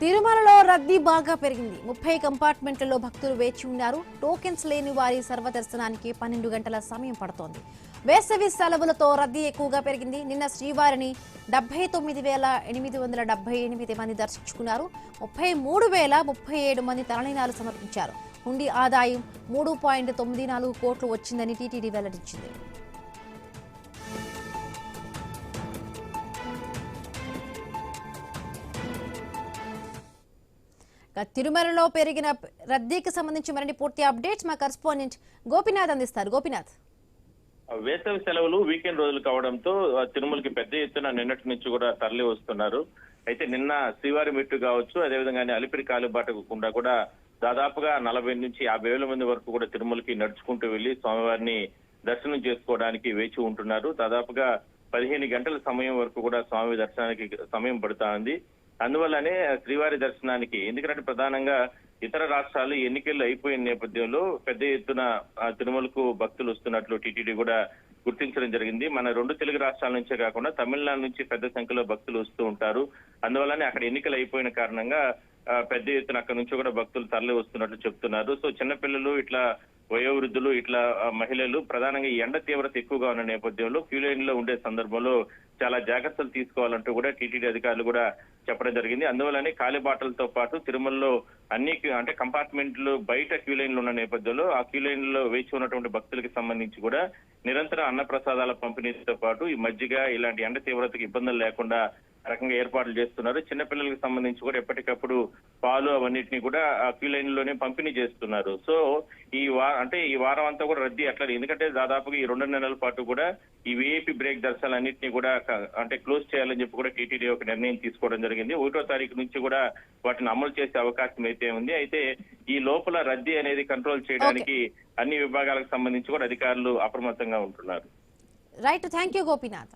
తిరుమలలో రద్దీ బాగా పెరిగింది. 30 కంపార్ట్మెంట్లలో భక్తులు వేచి ఉన్నారు. టోకెన్స్ లేని వారి సర్వదర్శనానికి 12 గంటల సమయం పడుతోంది. వేసవి సెలవులతో రద్దీ ఎక్కువగా పెరిగింది. నిన్న శ్రీవారిని 79,878 మంది దర్శించుకున్నారు. 33,037 మంది తలనీలాలు సమర్పించారు. హుండీ ఆదాయం 3.94 కోట్లు వచ్చిందని టీటీడీ వెల్లడించింది. తిరుమలలో పెరిగిన రద్దీకి సంబంధించి మరిన్ని పూర్తి అప్డేట్స్ మా కరెస్పాండెంట్ గోపినాథ్ అందిస్తారు. గోపినాథ్, వేసవి సెలవులు వీకెండ్ రోజులు కావడంతో తిరుమలకి పెద్ద ఎత్తున నిన్నటి నుంచి కూడా తరలి వస్తున్నారు. అయితే నిన్న శ్రీవారి మెట్టు కావచ్చు, అదేవిధంగా అలిపిరి కాలుబాట గుండా కూడా దాదాపుగా 40 నుంచి 50,000 మంది వరకు కూడా తిరుమలకి నడుచుకుంటూ వెళ్లి స్వామివారిని దర్శనం చేసుకోవడానికి వేచి ఉంటున్నారు. దాదాపుగా 15 గంటల సమయం వరకు కూడా స్వామి దర్శనానికి సమయం పడుతా ఉంది. అందువల్లనే శ్రీవారి దర్శనానికి, ఎందుకంటే ప్రధానంగా ఇతర రాష్ట్రాలు ఎన్నికలు అయిపోయిన నేపథ్యంలో పెద్ద ఎత్తున తిరుమలకు భక్తులు వస్తున్నట్లు టీటీడీ కూడా గుర్తించడం జరిగింది. మన 2 తెలుగు రాష్ట్రాల నుంచే కాకుండా తమిళనాడు నుంచి పెద్ద సంఖ్యలో భక్తులు వస్తూ ఉంటారు. అందువల్లనే అక్కడ ఎన్నికలు అయిపోయిన కారణంగా పెద్ద ఎత్తున అక్కడ నుంచి కూడా భక్తులు తరలి వస్తున్నట్లు చెప్తున్నారు. సో చిన్నపిల్లలు, ఇట్లా వయోవృద్ధులు, ఇట్లా మహిళలు ప్రధానంగా ఈ ఎండ తీవ్రత ఎక్కువగా ఉన్న నేపథ్యంలో క్యూ లైన్ లో ఉండే సందర్భంలో చాలా జాగ్రత్తలు తీసుకోవాలంటూ కూడా టీటీడీ అధికారులు కూడా చెప్పడం జరిగింది. అందువల్లనే కాలిబాటలతో పాటు తిరుమలలో అన్ని కంపార్ట్మెంట్లు బయట క్యూ లైన్లు ఉన్న నేపథ్యంలో ఆ క్యూ లైన్ లో వేచి ఉన్నటువంటి భక్తులకి సంబంధించి కూడా నిరంతరం అన్న ప్రసాదాల పంపిణీతో పాటు ఈ మజ్జిగ ఇలాంటి ఎండ తీవ్రతకు ఇబ్బందులు లేకుండా రకంగా ఏర్పాట్లు చేస్తున్నారు. చిన్నపిల్లలకు సంబంధించి కూడా ఎప్పటికప్పుడు పాలు అవన్నిటిని కూడా ఆ క్యూ లైన్ లోనే పంపిణీ చేస్తున్నారు. సో ఈ వారం అంతా కూడా రద్దీ అట్లా, ఎందుకంటే దాదాపుగా ఈ 2 నెలల పాటు కూడా ఈ వీఐపీ బ్రేక్ దర్శనాలు అన్నింటినీ కూడా క్లోజ్ చేయాలని చెప్పి కూడా టీటీడీ ఒక నిర్ణయం తీసుకోవడం జరిగింది. 1వ తారీఖు నుంచి కూడా వాటిని అమలు చేసే అవకాశం అయితే ఉంది. అయితే ఈ లోపల రద్దీ అనేది కంట్రోల్ చేయడానికి అన్ని విభాగాలకు సంబంధించి కూడా అధికారులు అప్రమత్తంగా ఉంటున్నారు. Right, thank you Gopinath.